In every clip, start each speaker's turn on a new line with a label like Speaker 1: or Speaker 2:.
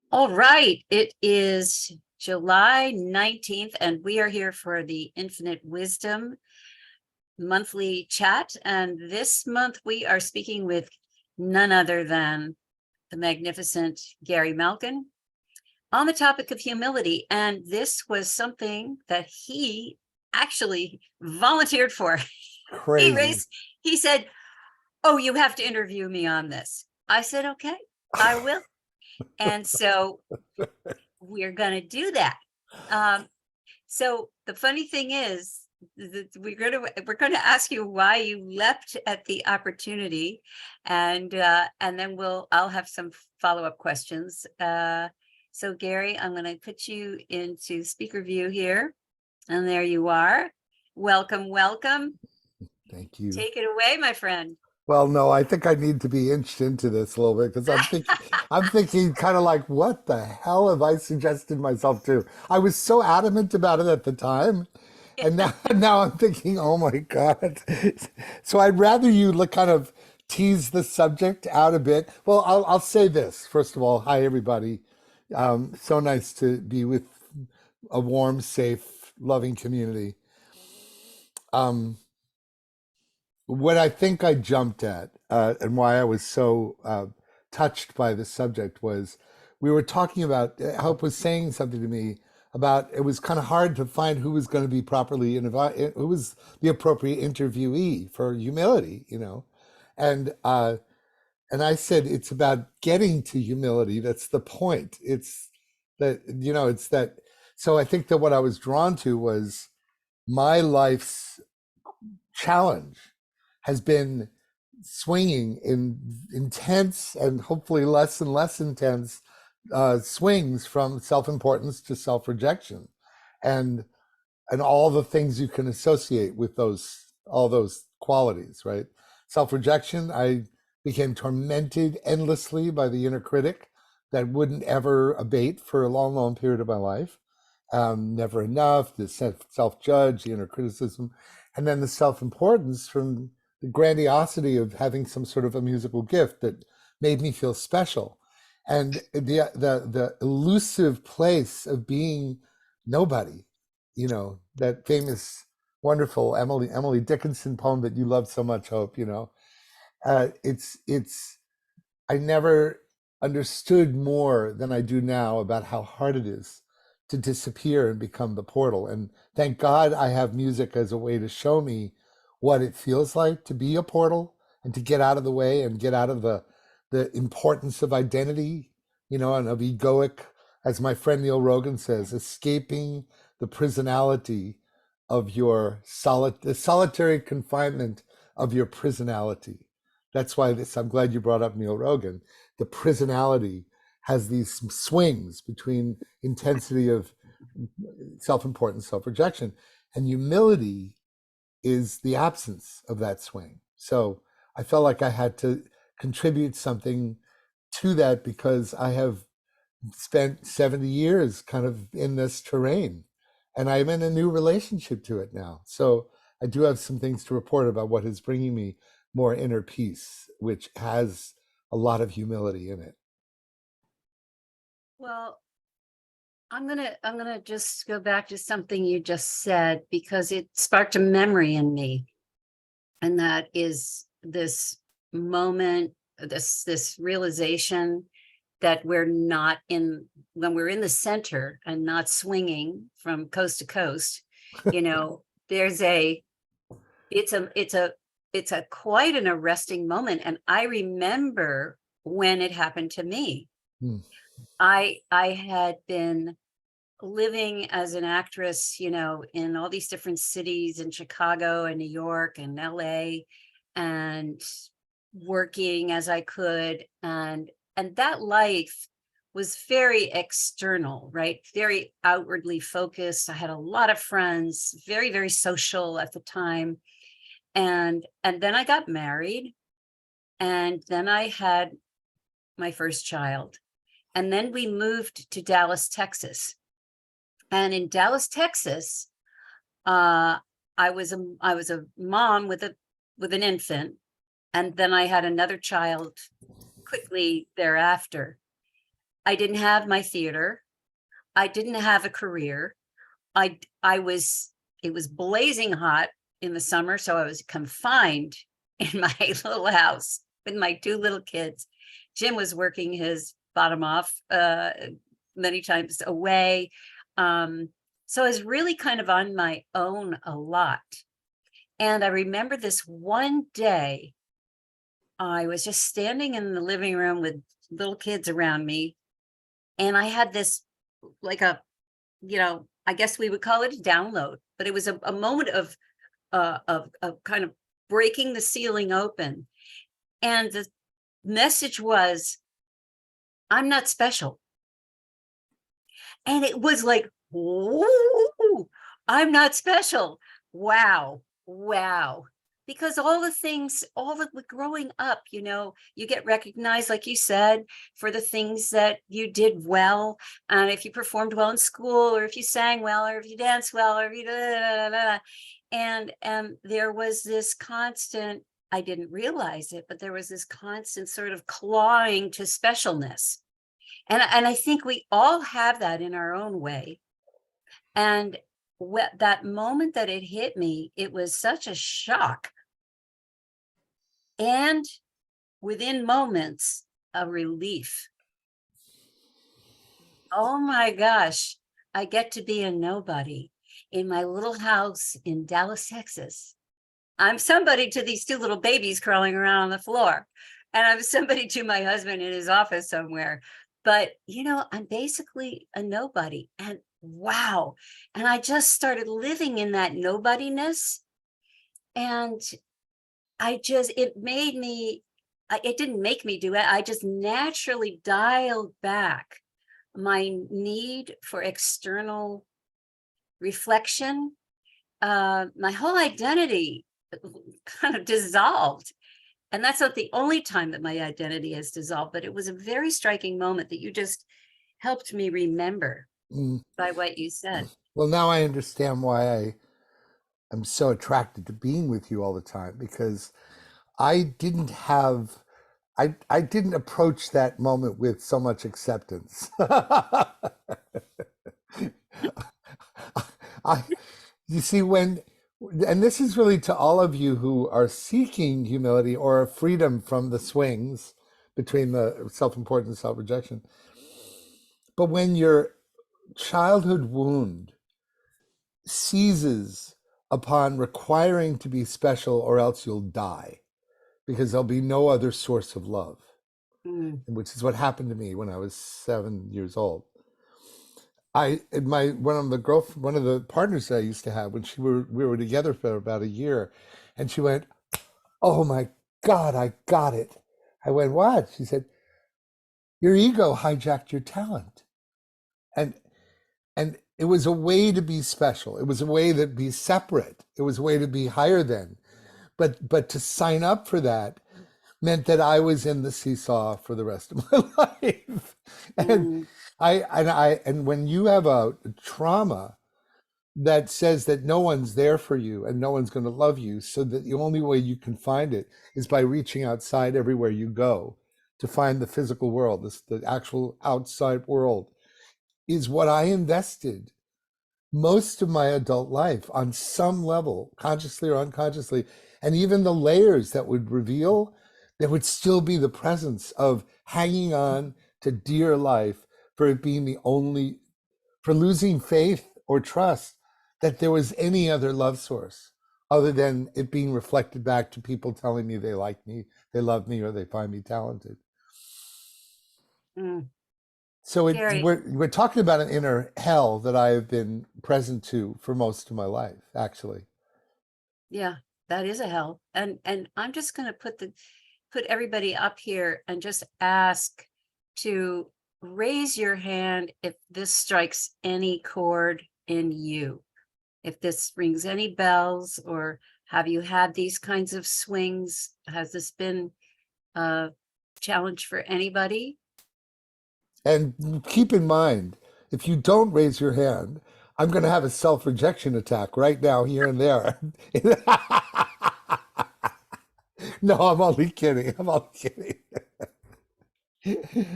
Speaker 1: All right, it is July 19th, and we are here for the Infinite Wisdom monthly chat. And this month we are speaking with none other than the magnificent Gary Malkin on the topic of humility. And this was something that he actually volunteered for. He
Speaker 2: Crazy.
Speaker 1: raised, he said, "Oh, you have to interview me on this." I said, "Okay, I will." And so we're going to do that. Um, so the funny thing is that we're going to ask you why you leapt at the opportunity, and then I'll have some follow-up questions. So Gary, I'm going to put you into speaker view here, and there you are. Welcome, welcome.
Speaker 2: Thank you.
Speaker 1: Take it away, my friend.
Speaker 2: Well, no, I think I need to be inched into this a little bit because I'm thinking kind of like, what the hell have I suggested myself to? I was so adamant about it at the time, and now I'm thinking, oh my God. So I'd rather you look kind of tease the subject out a bit. Well, I'll say this first of all. Hi, everybody. So nice to be with a warm, safe, loving community. Um, what I think I jumped at, and why I was so touched by the subject was we were talking about, Hope was saying something to me about it was kind of hard to find who was going to be properly, who was the appropriate interviewee for humility. And and I said it's about getting to humility. That's the point. It's it's that. So I think that what I was drawn to was my life's challenge has been swinging in intense and hopefully less and less intense swings from self-importance to self-rejection, and and all the things you can associate with all those qualities, right? Self-rejection, I became tormented endlessly by the inner critic that wouldn't ever abate for a long, long period of my life. Never enough, the self-judge, the inner criticism, and then the self-importance from the grandiosity of having some sort of a musical gift that made me feel special, and the elusive place of being nobody. That famous, wonderful Emily Dickinson poem that you loved so much, Hope. It's I never understood more than I do now about how hard it is to disappear and become the portal. And thank God I have music as a way to show me what it feels like to be a portal and to get out of the way and get out of the importance of identity, and of egoic, as my friend Neil Rogan says, escaping the prisonality of the solitary confinement of your prisonality. That's why I'm glad you brought up Neil Rogan. The prisonality has these swings between intensity of self-importance, self-rejection, and humility is the absence of that swing. So I felt like I had to contribute something to that because I have spent 70 years kind of in this terrain, and I'm in a new relationship to it now. So I do have some things to report about what is bringing me more inner peace, which has a lot of humility in it.
Speaker 1: Well, I'm gonna just go back to something you just said because it sparked a memory in me, and that is this moment, this realization that we're not in when we're in the center and not swinging from coast to coast. You know, there's a it's a it's a it's a quite an arresting moment, and I remember when it happened to me.
Speaker 2: Hmm.
Speaker 1: I had been living as an actress, in all these different cities in Chicago and New York and LA, and working as I could. And that life was very external, right? Very outwardly focused. I had a lot of friends, very, very social at the time. And then I got married, and then I had my first child. And then we moved to Dallas, Texas. And in Dallas, Texas, uh, I was a mom with an infant, and then I had another child quickly thereafter. I didn't have my theater. I didn't have a career. I was, it was blazing hot in the summer, so I was confined in my little house with my two little kids. Jim was working his bottom off many times away. So I was really kind of on my own a lot. And I remember this one day, I was just standing in the living room with little kids around me, and I had this, like a, I guess we would call it a download, but it was a moment of kind of breaking the ceiling open. And the message was, I'm not special. And it was like, whoa, I'm not special. Wow. Wow. Because all the things, all the growing up, you get recognized, like you said, for the things that you did well. And if you performed well in school, or if you sang well, or if you danced well, or if you and there was this constant, I didn't realize it, but there was this constant sort of clawing to specialness. And I think we all have that in our own way. And that moment that it hit me, it was such a shock. And within moments, a relief. Oh my gosh, I get to be a nobody in my little house in Dallas, Texas. I'm somebody to these two little babies crawling around on the floor. And I'm somebody to my husband in his office somewhere. But, I'm basically a nobody. And wow. And I just started living in that nobodiness. And it didn't make me do it. I just naturally dialed back my need for external reflection. My whole identity kind of dissolved. And that's not the only time that my identity has dissolved, but it was a very striking moment that you just helped me remember
Speaker 2: Mm.
Speaker 1: by what you said.
Speaker 2: Well, now I understand why I'm so attracted to being with you all the time, because I didn't have I didn't approach that moment with so much acceptance. I you see when and this is really to all of you who are seeking humility or freedom from the swings between the self-importance and self-rejection. But when your childhood wound seizes upon requiring to be special or else you'll die, because there'll be no other source of love,
Speaker 1: Mm,
Speaker 2: which is what happened to me when I was 7 years old. One of the partners that I used to have, when we were together for about a year, and she went, "Oh my God, I got it." I went, "What?" She said, "Your ego hijacked your talent." And it was a way to be special. It was a way to be separate. It was a way to be higher than. But to sign up for that meant that I was in the seesaw for the rest of my life. And
Speaker 1: mm,
Speaker 2: and when you have a trauma that says that no one's there for you and no one's going to love you, so that the only way you can find it is by reaching outside everywhere you go to find the physical world, the actual outside world, is what I invested most of my adult life on some level, consciously or unconsciously. And even the layers that would reveal, there would still be the presence of hanging on to dear life, for it being the only, for losing faith or trust that there was any other love source other than it being reflected back to people telling me they like me, they love me, or they find me talented.
Speaker 1: mm.
Speaker 2: So
Speaker 1: Gary,
Speaker 2: we're talking about an inner hell that I have been present to for most of my life, actually.
Speaker 1: yeah, that is a hell. And I'm just going to put everybody up here and just ask to raise your hand if this strikes any chord in you. If this rings any bells, or have you had these kinds of swings? Has this been a challenge for anybody?
Speaker 2: And keep in mind, if you don't raise your hand, I'm going to have a self-rejection attack right now, here and there. No, I'm only kidding. I'm only kidding.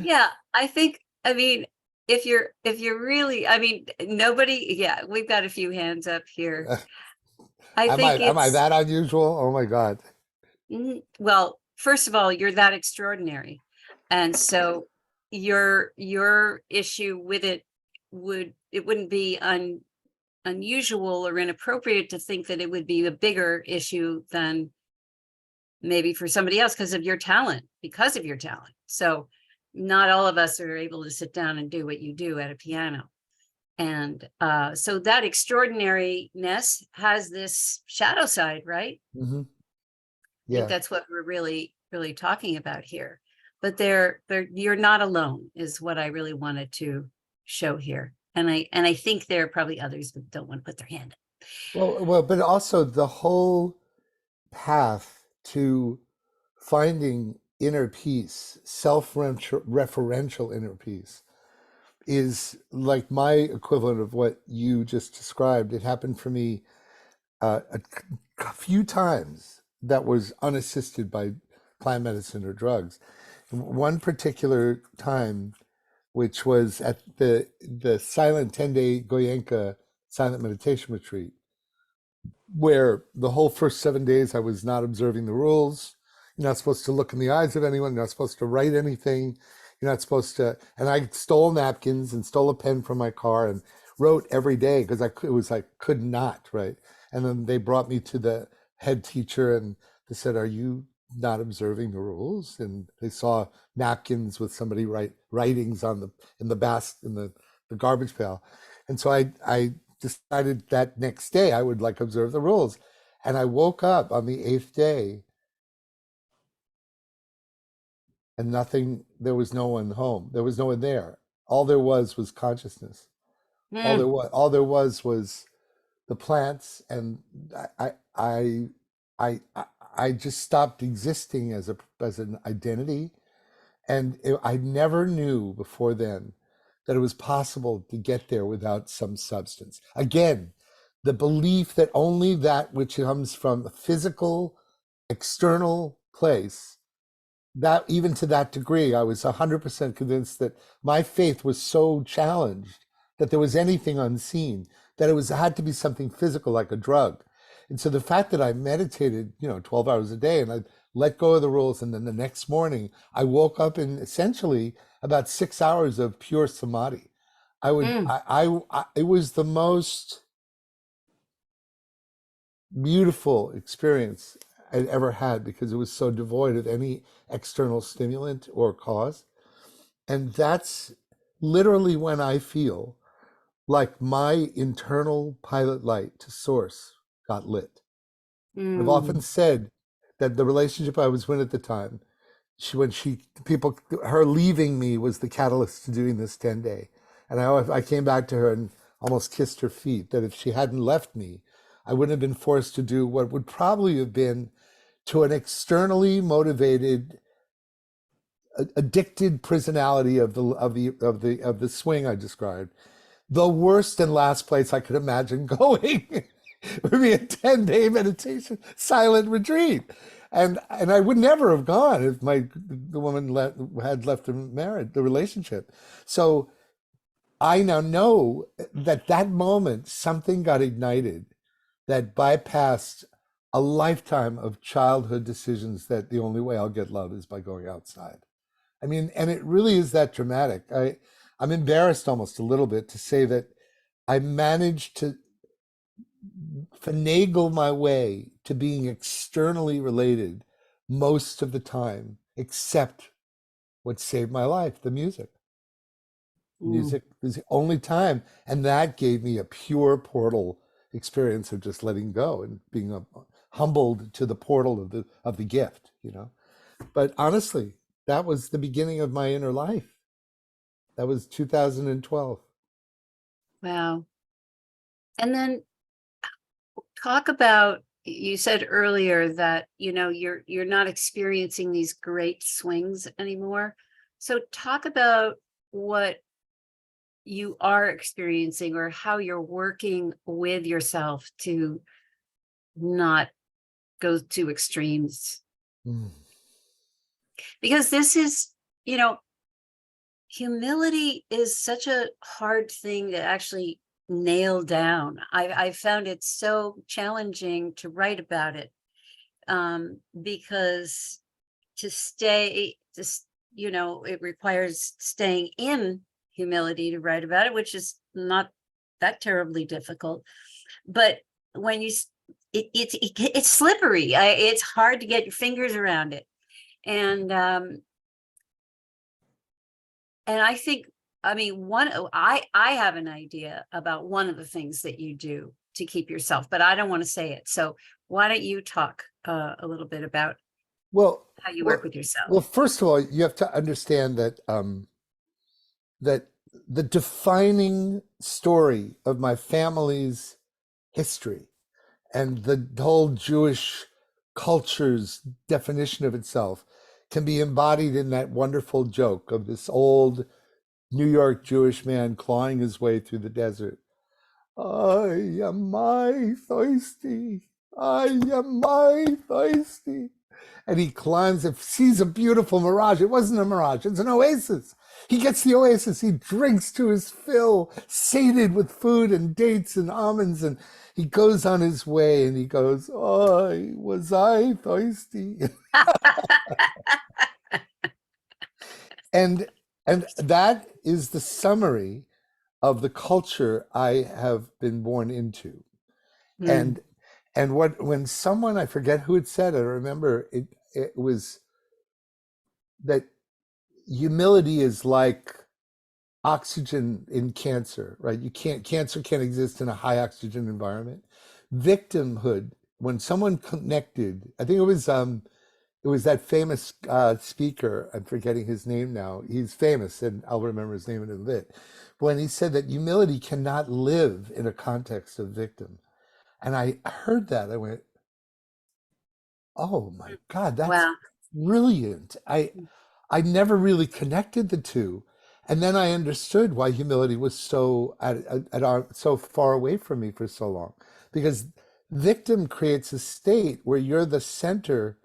Speaker 1: Yeah, I think I mean, if you're really, I mean, nobody, yeah, we've got a few hands up here. I think
Speaker 2: Am I
Speaker 1: it's,
Speaker 2: that unusual? Oh my God.
Speaker 1: well, first of all, you're that extraordinary. And so your issue with it wouldn't be unusual or inappropriate to think that it would be a bigger issue than maybe for somebody else because of your talent. So not all of us are able to sit down and do what you do at a piano. And so that extraordinariness has this shadow side, right?
Speaker 2: Hmm.
Speaker 1: I think
Speaker 2: Yeah.
Speaker 1: that's what we're really talking about here. But they're you're not alone is what I really wanted to show here. And I think there are probably others that don't want to put their hand up.
Speaker 2: But also the whole path to finding inner peace, self-referential inner peace, is like my equivalent of what you just described. It happened for me a few times that was unassisted by plant medicine or drugs. One particular time, which was at the silent 10-day Goyenka silent meditation retreat, where the whole first 7 days I was not observing the rules. You're not supposed to look in the eyes of anyone. You're not supposed to write anything. You're not supposed to. And I stole napkins and stole a pen from my car and wrote every day because it was like could not, right? And then they brought me to the head teacher and they said, "Are you not observing the rules?" And they saw napkins with somebody writings on the in the the garbage pail. And so I decided that next day I would like observe the rules. And I woke up on the eighth day and nothing, there was no one home. There was no one there. All there was consciousness.
Speaker 1: Mm,
Speaker 2: All there was the plants. And I, I, I, I just stopped existing as an identity. And I never knew before then that it was possible to get there without some substance. Again, the belief that only that which comes from a physical, external place, that even to that degree, I was 100% convinced that my faith was so challenged that there was anything unseen, that it was had to be something physical like a drug. And so the fact that I meditated, 12 hours a day and I let go of the rules, and then the next morning I woke up in essentially about 6 hours of pure samadhi.
Speaker 1: mm,
Speaker 2: It was the most beautiful experience I'd ever had because it was so devoid of any external stimulant or cause. And that's literally when I feel like my internal pilot light to source got lit. I've often
Speaker 1: mm,
Speaker 2: said that the relationship I was in at the time, her leaving me was the catalyst to doing this 10-day. And I came back to her and almost kissed her feet, that if she hadn't left me, I wouldn't have been forced to do what would probably have been, to an externally motivated, addicted personality of the swing I described, the worst and last place I could imagine going would be a 10-day meditation silent retreat. And I would never have gone if the woman had left the relationship. So I now know that that moment something got ignited that bypassed a lifetime of childhood decisions that the only way I'll get love is by going outside. I mean, and it really is that dramatic. I'm embarrassed almost a little bit to say that I managed to finagle my way to being externally related most of the time, except what saved my life, the music.
Speaker 1: mm.
Speaker 2: Music was the only time, and that gave me a pure portal experience of just letting go and being humbled to the portal of the gift. But honestly, that was the beginning of my inner life. That was 2012.
Speaker 1: Wow. And then talk about, you said earlier that, you're not experiencing these great swings anymore. So talk about what you are experiencing or how you're working with yourself to not go to extremes.
Speaker 2: Mm.
Speaker 1: Because this is, you know, Humility is such a hard thing to actually nail down. I found it so challenging to write about it, because to stay, just, it requires staying in humility to write about it, which is not that terribly difficult. But when it's slippery. It's hard to get your fingers around it. And I think, I mean, I have an idea about one of the things that you do to keep yourself, but I don't want to say it. So why don't you talk a little bit about
Speaker 2: Well,
Speaker 1: how you work
Speaker 2: well,
Speaker 1: with yourself?
Speaker 2: well. First of all, you have to understand that that the defining story of my family's history and the whole Jewish culture's definition of itself can be embodied in that wonderful joke of this old New York Jewish man clawing his way through the desert. I am my thirsty. I am my thirsty. And he climbs and sees a beautiful mirage. It wasn't a mirage, it's an oasis. He gets the oasis. He drinks to his fill, sated with food and dates and almonds. And he goes on his way and he goes, I was I thirsty. and and that is the summary of the culture I have been born into.
Speaker 1: Hmm.
Speaker 2: And what when someone, I forget who had said it, I remember it was that humility is like oxygen in cancer, right? Cancer can't exist in a high oxygen environment. Victimhood, when someone connected, I think it was that famous speaker, I'm forgetting his name now. He's famous and I'll remember his name in a bit. When he said that humility cannot live in a context of victim. And I heard that, I went, oh my God, that's
Speaker 1: Wow.
Speaker 2: brilliant. I never really connected the two. And then I understood why humility was so so far away from me for so long. Because victim creates a state where you're the center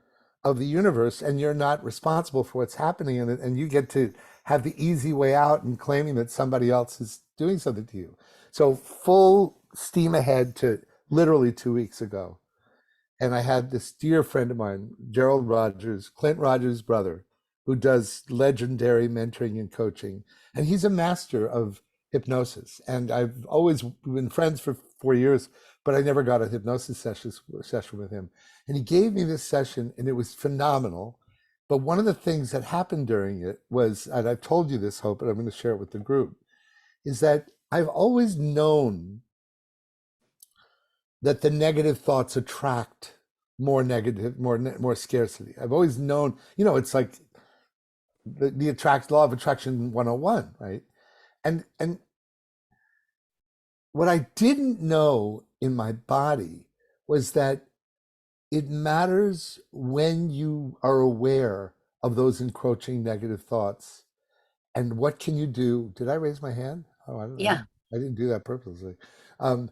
Speaker 2: of the universe and you're not responsible for what's happening in it. And you get to have the easy way out and claiming that somebody else is doing something to you. So full steam ahead to literally 2 weeks ago. And I had this dear friend of mine, Gerald Rogers, Clint Rogers' brother, who does legendary mentoring and coaching. And he's a master of hypnosis. And I've always been friends for 4 years, but I never got a hypnosis session with him. And he gave me this session, and it was phenomenal. But one of the things that happened during it was, and I've told you this, Hope, but I'm going to share it with the group, is that I've always known that the negative thoughts attract more negative, more scarcity. I've always known, it's like the attract law of attraction 101, right? And what I didn't know in my body was that it matters when you are aware of those encroaching negative thoughts. And what can you do? Did I raise my hand? Oh,
Speaker 1: Yeah.
Speaker 2: I didn't do that purposely. Um,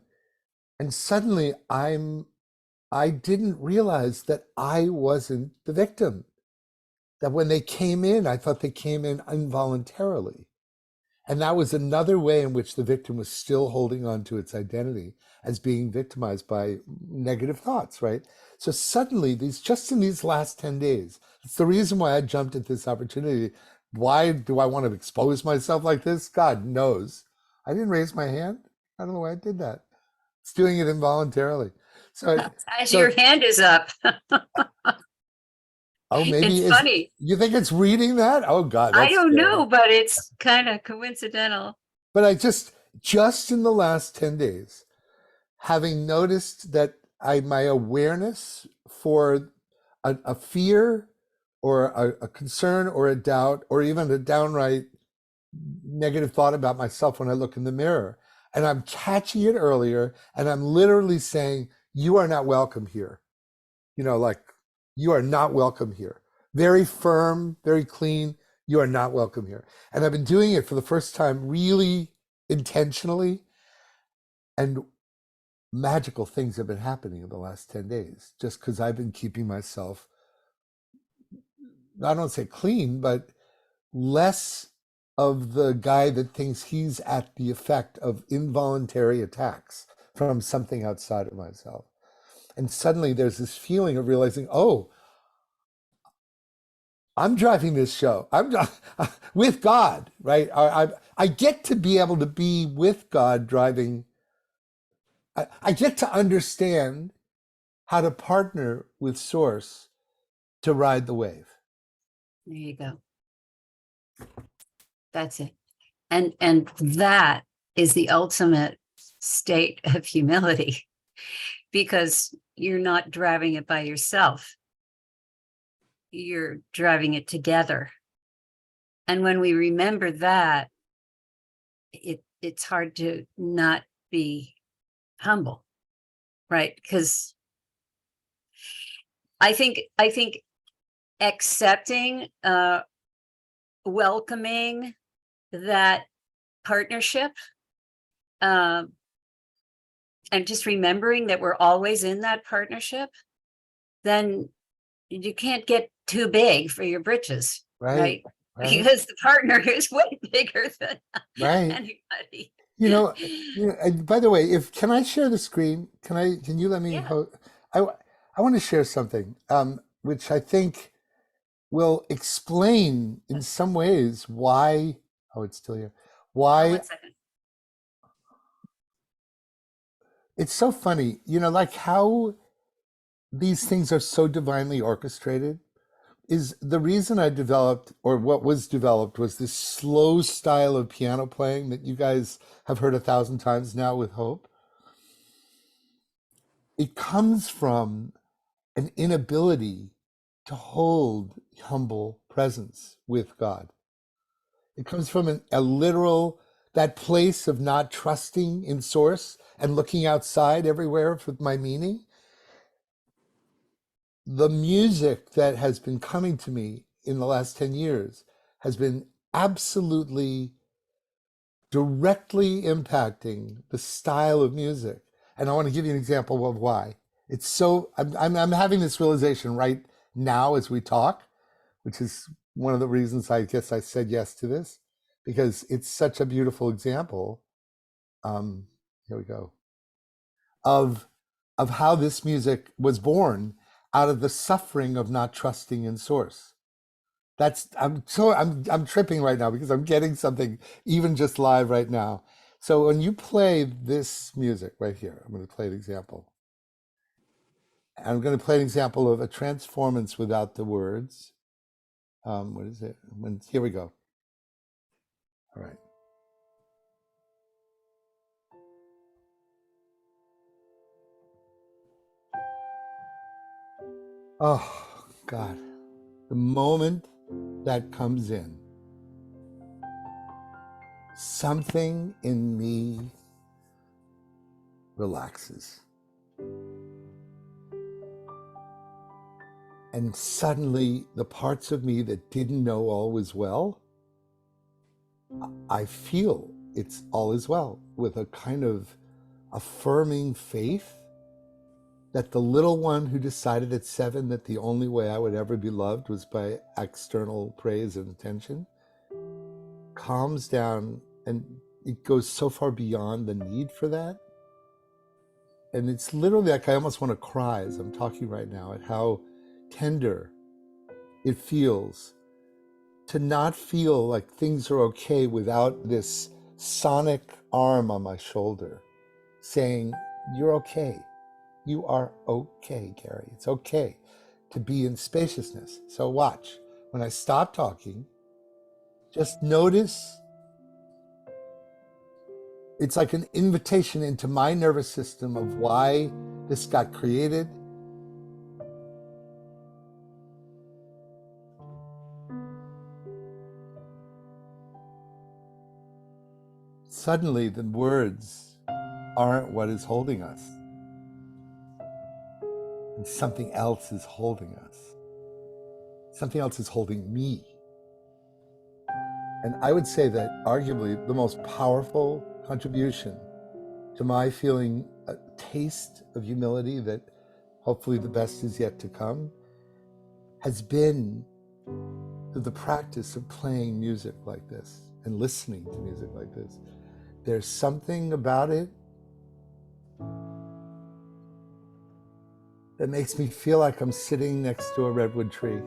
Speaker 2: and suddenly I didn't realize that I wasn't the victim. That when they came in, I thought they came in involuntarily. And that was another way in which the victim was still holding on to its identity as being victimized by negative thoughts, right? So suddenly, just in these last 10 days, it's the reason why I jumped at this opportunity. Why do I want to expose myself like this? God knows. I didn't raise my hand. I don't know why I did that. It's doing it involuntarily. So,
Speaker 1: As
Speaker 2: so
Speaker 1: your hand is up.
Speaker 2: oh, maybe
Speaker 1: It's
Speaker 2: is
Speaker 1: funny.
Speaker 2: you think it's reading that? Oh God,
Speaker 1: I
Speaker 2: that's
Speaker 1: don't
Speaker 2: scary.
Speaker 1: know, but it's kind of coincidental.
Speaker 2: But I just in the last 10 days, having noticed that my awareness for a fear or a concern or a doubt or even a downright negative thought about myself when I look in the mirror, and I'm catching it earlier, and I'm literally saying, you are not welcome here. Like, you are not welcome here. Very firm, very clean. You are not welcome here. And I've been doing it for the first time really intentionally, and magical things have been happening in the last 10 days just because I've been keeping myself, I don't say clean, but less of the guy that thinks he's at the effect of involuntary attacks from something outside of myself. And suddenly there's this feeling of realizing, oh, I'm driving this show. With God, right? I get to be able to be with God driving. I get to understand how to partner with Source to ride the wave.
Speaker 1: There you go. That's it. And that is the ultimate state of humility, because you're not driving it by yourself. You're driving it together. And when we remember that, it's hard to not be humble, right? Because I think accepting, welcoming that partnership, and just remembering that we're always in that partnership, then you can't get too big for your britches,
Speaker 2: Right,
Speaker 1: right?
Speaker 2: right,
Speaker 1: Because the partner is way bigger than
Speaker 2: right.
Speaker 1: anybody.
Speaker 2: You know, and by the way, if can I share the screen? Can you let me
Speaker 1: Yeah.
Speaker 2: I I want to share something which I think will explain in some ways why oh it's still here.
Speaker 1: Oh,
Speaker 2: Why
Speaker 1: 1 second.
Speaker 2: it's so funny, like how these things are so divinely orchestrated is the reason I developed, or what was developed, was this slow style of piano playing that you guys have heard 1,000 times now with Hope. It comes from an inability to hold humble presence with God. It comes from a literal, that place of not trusting in source and looking outside everywhere for my meaning. The music that has been coming to me in the last 10 years has been absolutely directly impacting the style of music. And I want to give you an example of why. It's so, I'm having this realization right now as we talk, which is one of the reasons I guess I said yes to this, because it's such a beautiful example. Here we go. Of how this music was born out of the suffering of not trusting in source. That's I'm tripping right now because I'm getting something even just live right now. So when you play this music right here, I'm going to play an example. I'm going to play an example of a transformance without the words. What is it? Here we go. All right. Oh God, the moment that comes in, something in me relaxes. And suddenly, the parts of me that didn't know all was well, I feel it's all is well with a kind of affirming faith that the little one who decided at 7 that the only way I would ever be loved was by external praise and attention calms down, and it goes so far beyond the need for that. And it's literally like I almost want to cry as I'm talking right now at how tender it feels to not feel like things are okay without this sonic arm on my shoulder saying, "You're okay. You are okay, Gary. It's okay to be in spaciousness." So watch. When I stop talking, just notice it's like an invitation into my nervous system of why this got created. Suddenly, the words aren't what is holding us, and something else is holding us. Something else is holding me. And I would say that arguably the most powerful contribution to my feeling a taste of humility that hopefully the best is yet to come has been through the practice of playing music like this and listening to music like this. There's something about it that makes me feel like I'm sitting next to a redwood tree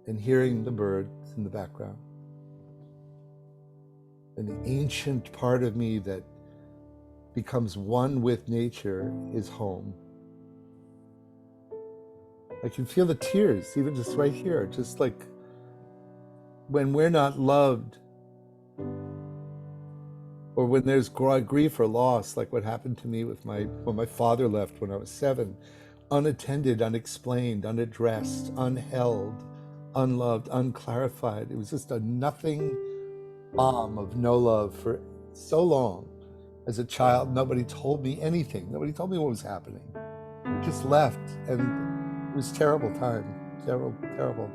Speaker 2: and hearing the birds in the background. And the ancient part of me that becomes one with nature is home. I can feel the tears, even just right here, just like when we're not loved, or when there's grief or loss, like what happened to me with when my father left when I was 7, unattended, unexplained, unaddressed, unheld, unloved, unclarified. It was just a nothing bomb of no love for so long. As a child, nobody told me anything. Nobody told me what was happening. I just left, and it was terrible time. Terrible, terrible.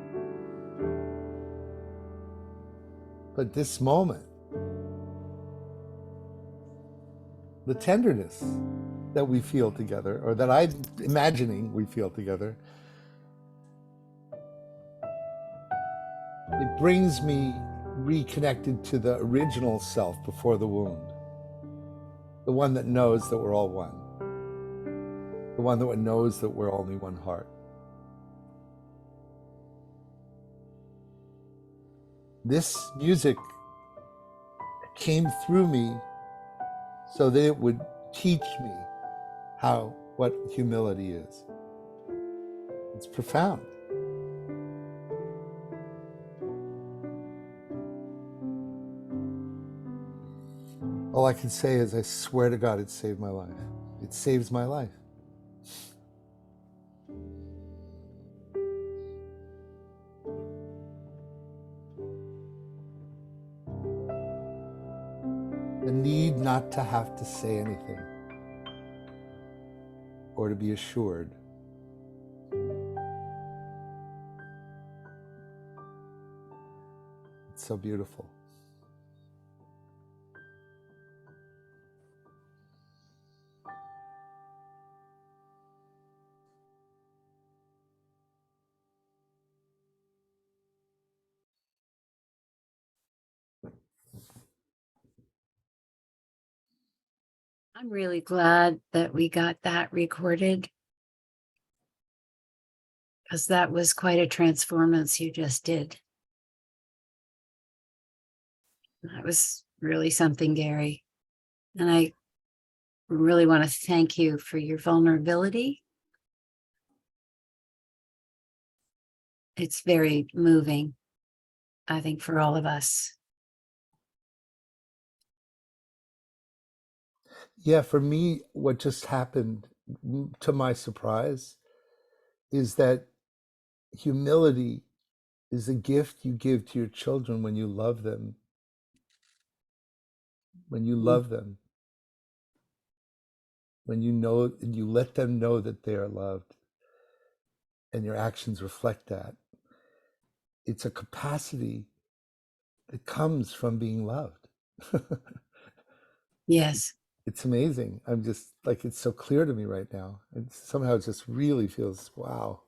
Speaker 2: But this moment, the tenderness that we feel together, or that I'm imagining we feel together, it brings me reconnected to the original self before the wound. The one that knows that we're all one. The one that knows that we're only one heart. This music came through me so that it would teach me what humility is. It's profound. All I can say is I swear to God it saved my life. It saves my life. The need not to have to say anything or to be assured. It's so beautiful.
Speaker 1: I'm really glad that we got that recorded, because that was quite a transformance you just did. That was really something, Gary. And I really want to thank you for your vulnerability. It's very moving, I think, for all of us.
Speaker 2: Yeah, for me, what just happened, to my surprise, is that humility is a gift you give to your children when you love them. When you love them, when you let them know that they are loved, and your actions reflect that. It's a capacity that comes from being loved.
Speaker 1: Yes.
Speaker 2: It's amazing. I'm just like, it's so clear to me right now. And somehow it just really feels, wow.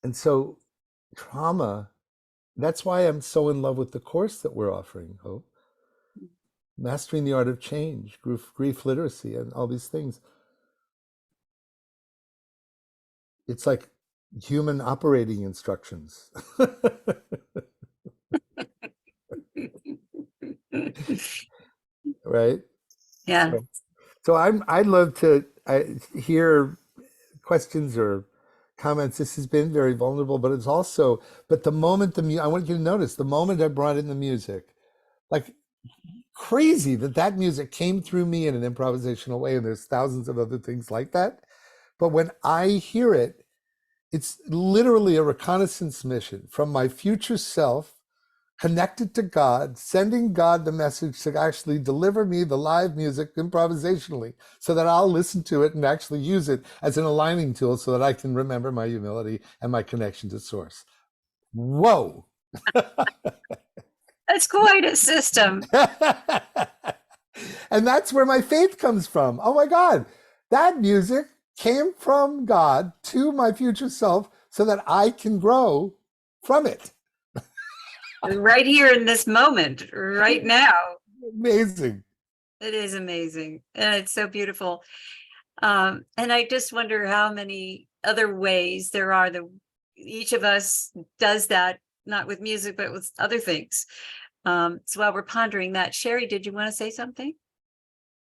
Speaker 2: And so trauma, that's why I'm so in love with the course that we're offering, Hope. Mastering the Art of Change, grief literacy, and all these things. It's like human operating instructions. Right?
Speaker 1: Yeah.
Speaker 2: So I'd love to hear questions or comments. This has been very vulnerable, but it's also, but the moment I want you to notice the moment I brought in the music, like crazy that music came through me in an improvisational way, and there's thousands of other things like that. But when I hear it, it's literally a reconnaissance mission from my future self connected to God, sending God the message to actually deliver me the live music improvisationally so that I'll listen to it and actually use it as an aligning tool so that I can remember my humility and my connection to source. Whoa.
Speaker 1: That's quite a system.
Speaker 2: And that's where my faith comes from. Oh my God, that music came from God to my future self so that I can grow from it.
Speaker 1: Right here in this moment, right now.
Speaker 2: Amazing.
Speaker 1: It is amazing. And it's so beautiful. And I just wonder how many other ways there are that each of us does that, not with music, but with other things. So while we're pondering that, Sherry, did you want to say something?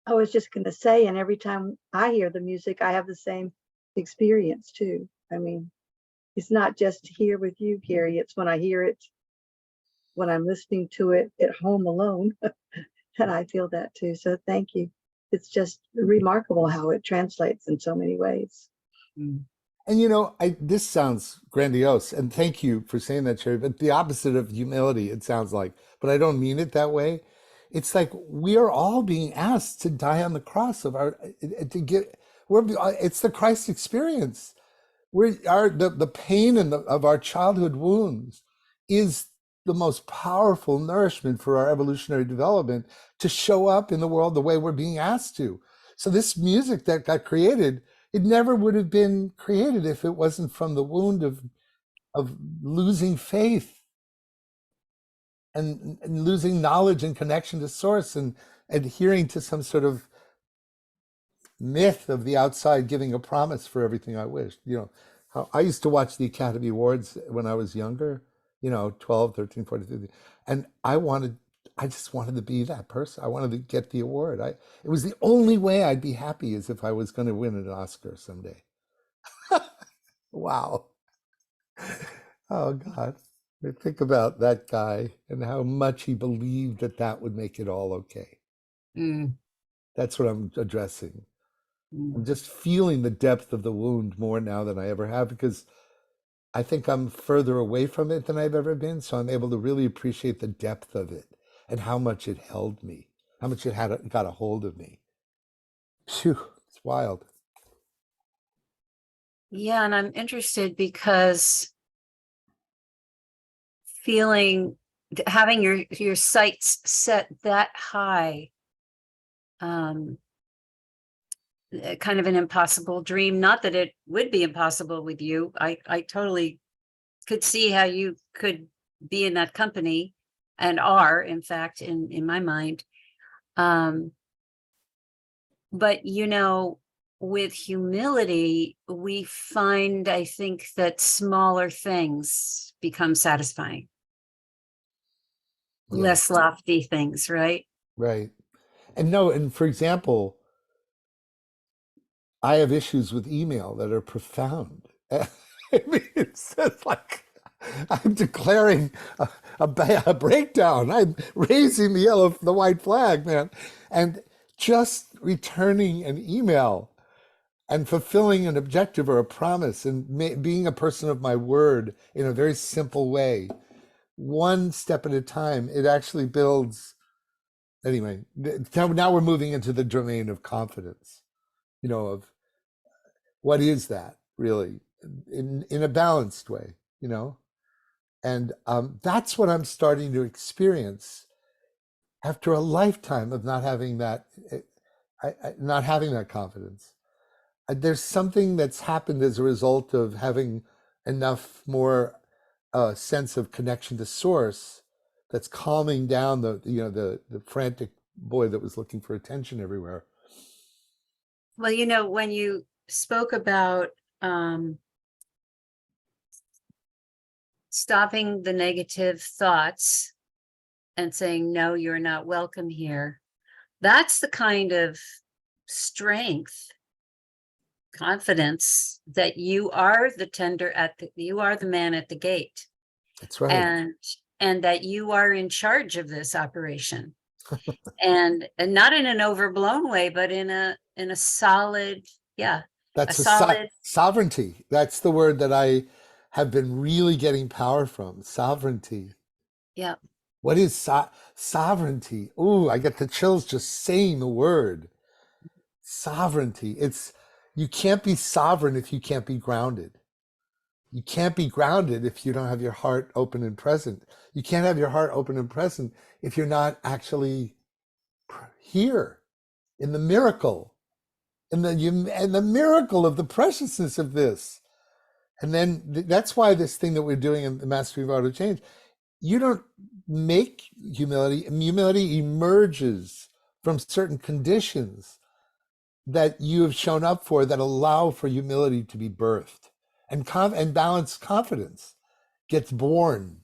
Speaker 3: I was just going to say, and every time I hear the music, I have the same experience too. I mean, it's not just here with you, Carrie. It's when I hear it, when I'm listening to it at home alone, and I feel that too. So thank you. It's just remarkable how it translates in so many ways.
Speaker 1: Mm.
Speaker 2: And you know, this sounds grandiose, and thank you for saying that, Sherry. But the opposite of humility, it sounds like. But I don't mean it that way. It's like we are all being asked to die on the cross of our to get. It's the Christ experience. The pain of our childhood wounds is the most powerful nourishment for our evolutionary development to show up in the world the way we're being asked to. So this music that got created, it never would have been created if it wasn't from the wound of losing faith and losing knowledge and connection to source and adhering to some sort of myth of the outside giving a promise for everything I wished. You know, how I used to watch the Academy Awards when I was younger, 12, 13, 14, 15, and I just wanted to be that person. I wanted to get the award. It was the only way I'd be happy is if I was going to win an Oscar someday. Wow. Oh God. Think about that guy and how much he believed that that would make it all okay.
Speaker 1: Mm,
Speaker 2: That's what I'm addressing. I'm
Speaker 1: mm.
Speaker 2: just feeling the depth of the wound more now than I ever have because I think I'm further away from it than I've ever been. So I'm able to really appreciate the depth of it and how much it held me, how much got a hold of me. Phew, it's wild.
Speaker 1: Yeah, and I'm interested because having your sights set that high, um, kind of an impossible dream. Not that it would be impossible with you. I totally could see how you could be in that company and are, in fact, in my mind. Um, but with humility, we find, I think, that smaller things become satisfying,
Speaker 2: Yeah,
Speaker 1: less lofty things, right?
Speaker 2: right. And no, and for example, I have issues with email that are profound. I mean, it's just like I'm declaring a breakdown. I'm raising the white flag, man, and just returning an email and fulfilling an objective or a promise and being a person of my word in a very simple way, one step at a time. It actually builds. Anyway, now we're moving into the domain of confidence. Of what is that really in a balanced way, and that's what I'm starting to experience after a lifetime of not having that not having that confidence. There's something that's happened as a result of having enough more sense of connection to source that's calming down the frantic boy that was looking for attention everywhere.
Speaker 1: Well, when you spoke about stopping the negative thoughts and saying, no, you're not welcome here, that's the kind of strength, confidence that you are you are the man at the gate,
Speaker 2: That's right.
Speaker 1: and that you are in charge of this operation, and not in an overblown way, but in a solid, yeah, a
Speaker 2: That's
Speaker 1: solid,
Speaker 2: sovereignty. That's the word that I have been really getting power from. Sovereignty.
Speaker 1: yeah.
Speaker 2: What is sovereignty? Ooh, I get the chills just saying the word. Sovereignty. You can't be sovereign if you can't be grounded. You can't be grounded if you don't have your heart open and present. You can't have your heart open and present if you're not actually here in the miracle, in the miracle of the preciousness of this. And then that's why this thing that we're doing in the Mastery of Art of Change, you don't make humility. Humility emerges from certain conditions that you have shown up for that allow for humility to be birthed. And balanced confidence gets born.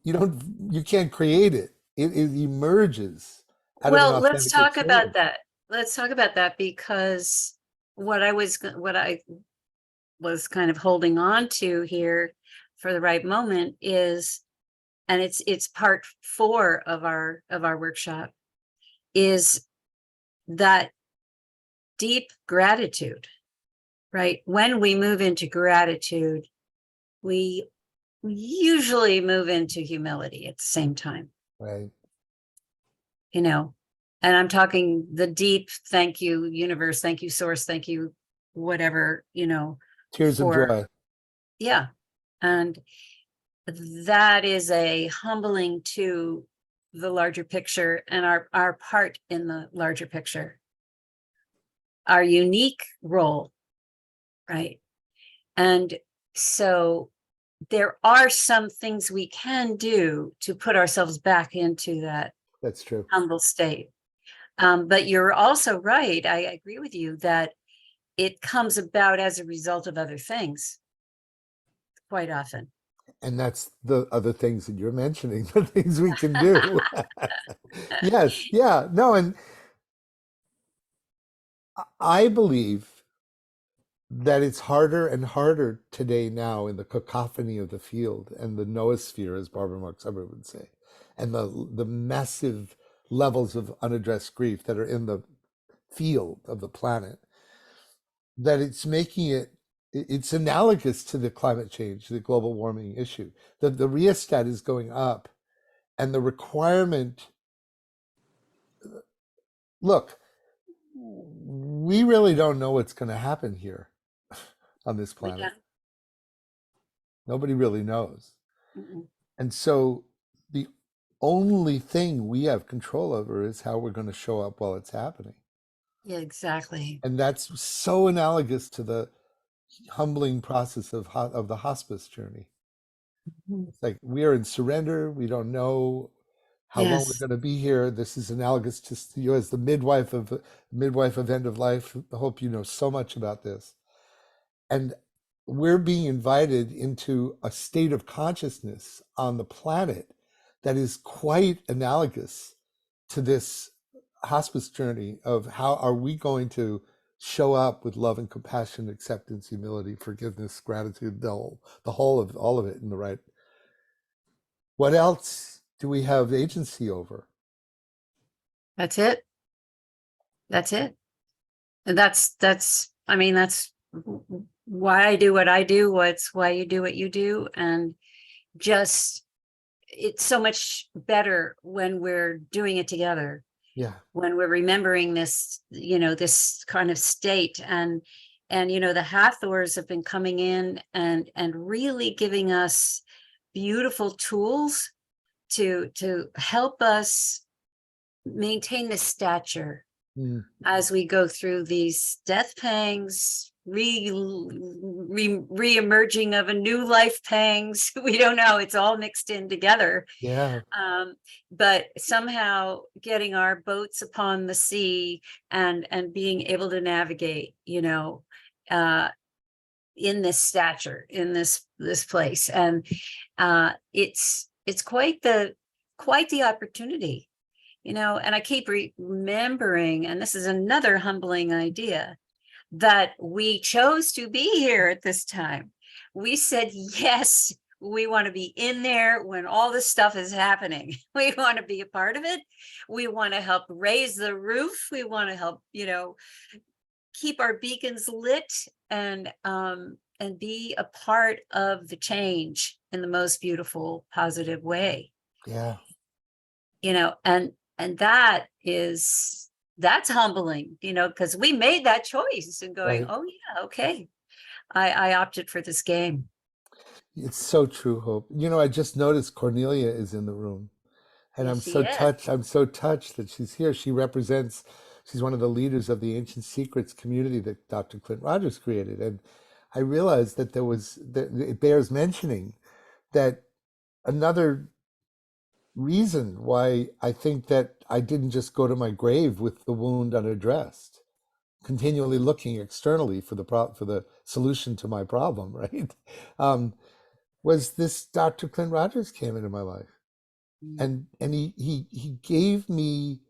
Speaker 2: You can't create it. It emerges out of an
Speaker 1: Well, let's
Speaker 2: authentic
Speaker 1: talk about
Speaker 2: experience.
Speaker 1: that. Let's talk about that because what I was kind of holding on to here for the right moment is, and it's part 4 of our workshop, is that deep gratitude, right? When we move into gratitude, we usually move into humility at the same time,
Speaker 2: Right.
Speaker 1: you know. And I'm talking the deep thank you, universe, thank you, source, thank you, whatever,
Speaker 2: Tears of
Speaker 1: for,
Speaker 2: joy.
Speaker 1: yeah. And that is a humbling to the larger picture and our part in the larger picture, our unique role, right? And so there are some things we can do to put ourselves back into that
Speaker 2: That's true.
Speaker 1: humble state. But you're also right. I agree with you that it comes about as a result of other things quite often.
Speaker 2: And that's the other things that you're mentioning, the things we can do. Yes, yeah, no, and I believe that it's harder and harder today now in the cacophony of the field and the noosphere, as Barbara Marx Hubbard would say, and the massive levels of unaddressed grief that are in the field of the planet, that it's making it's analogous to the climate change, the global warming issue. The rheostat is going up, and the requirement. Look, we really don't know what's going to happen here on this
Speaker 1: We
Speaker 2: planet.
Speaker 1: don't.
Speaker 2: Nobody really knows.
Speaker 1: Mm-mm.
Speaker 2: And so the only thing we have control over is how we're going to show up while it's happening.
Speaker 1: Yeah, exactly.
Speaker 2: And that's so analogous to the humbling process of the hospice journey.
Speaker 1: Mhm.
Speaker 2: It's like we are in surrender. We don't know how long we're
Speaker 1: Yes.
Speaker 2: going to be here. This is analogous to you as the midwife of end of life. I hope you know so much about this. And we're being invited into a state of consciousness on the planet that is quite analogous to this hospice journey of how are we going to show up with love and compassion, acceptance, humility, forgiveness, gratitude, the whole of all of it in the right. What else do we have agency over?
Speaker 1: That's it. That's it. And I mean, that's why I do what I do. What's why you do what you do. And just, it's so much better when we're doing it together,
Speaker 2: Yeah,
Speaker 1: when we're remembering this, this kind of state. And the Hathors have been coming in and really giving us beautiful tools to help us maintain the stature
Speaker 2: mm,
Speaker 1: as we go through these death pangs, re-emerging of a new life pangs. We don't know, it's all mixed in together.
Speaker 2: yeah,
Speaker 1: But somehow getting our boats upon the sea and being able to navigate, uh, in this stature, in this place. And it's quite the opportunity, and I keep remembering, and this is another humbling idea, that we chose to be here at this time. We said, yes, we want to be in there when all this stuff is happening. We want to be a part of it. We want to help raise the roof. We want to help, keep our beacons lit and be a part of the change in the most beautiful, positive way.
Speaker 2: yeah,
Speaker 1: And that's humbling, because we made that choice and going,
Speaker 2: right.
Speaker 1: oh yeah, okay, I opted for this game.
Speaker 2: It's so true, Hope. I just noticed Cornelia is in the room. And
Speaker 1: Yes,
Speaker 2: I'm
Speaker 1: she
Speaker 2: so
Speaker 1: is.
Speaker 2: touched. I'm so touched that she's here. She's one of the leaders of the Ancient Secrets community that Dr. Clint Rogers created. And I realized that that it bears mentioning that another reason why I think that I didn't just go to my grave with the wound unaddressed, continually looking externally for for the solution to my problem, right? Um, was this Dr. Clint Rogers came into my life,
Speaker 1: Mm.
Speaker 2: and he gave me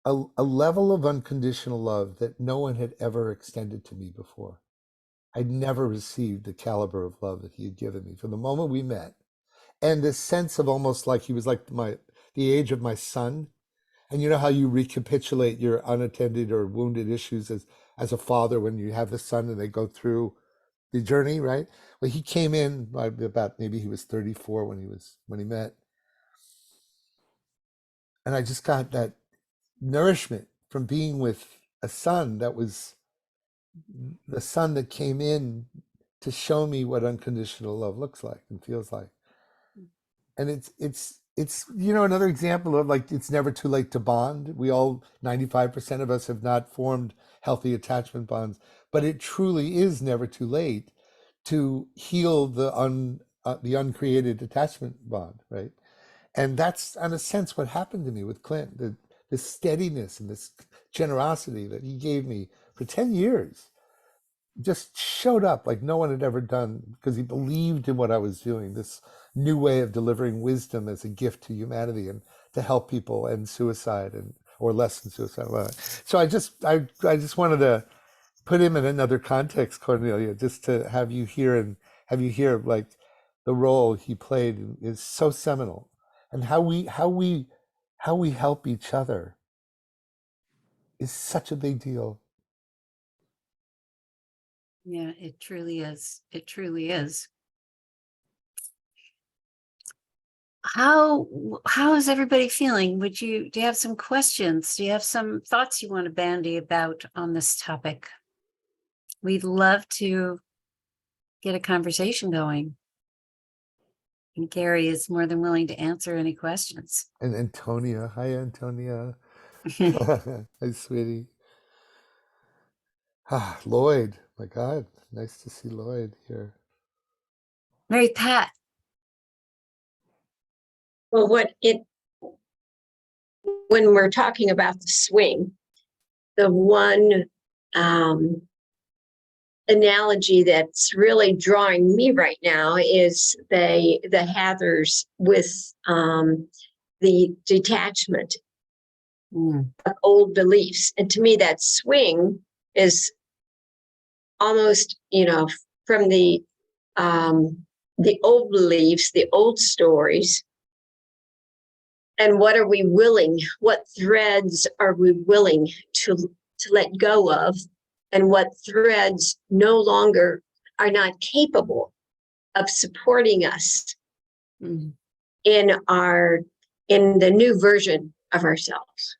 Speaker 2: a level of unconditional love that no one had ever extended to me before. I'd never received the caliber of love that he had given me from the moment we met, and this sense of almost like he was like the age of my son. And you know how you recapitulate your unattended or wounded issues as a father when you have the son and they go through the journey, right? Well, he came in by about, maybe he was 34 when he met, and I just got that nourishment from being with a son that was the son that came in to show me what unconditional love looks like and feels like. And it's another example of like it's never too late to bond. We all 95% of us have not formed healthy attachment bonds, but it truly is never too late to heal the uncreated attachment bond, right? And that's in a sense what happened to me with Clint. The steadiness and this generosity that he gave me for 10 years just showed up like no one had ever done, because he believed in what I was doing, this new way of delivering wisdom as a gift to humanity and to help people end suicide and or lessen suicide. So I just wanted to put him in another context, Cornelia, just to have you hear like the role he played is so seminal, and how we help each other is such a big deal.
Speaker 1: Yeah, it truly is. It truly is. How is everybody feeling? Do you have some questions? Do you have some thoughts you want to bandy about on this topic? We'd love to get a conversation going. And Gary is more than willing to answer any questions.
Speaker 2: And Antonia, hi Antonia. Hi sweetie. Lloyd, my God, nice to see Lloyd here.
Speaker 1: Mary Pat.
Speaker 4: Well, when we're talking about the swing, the one analogy that's really drawing me right now is the Hathers with the detachment of old beliefs. And to me, that swing is almost, from the old beliefs, the old stories. And what threads are we willing to let go of, and what threads no longer are not capable of supporting us in the new version of ourselves.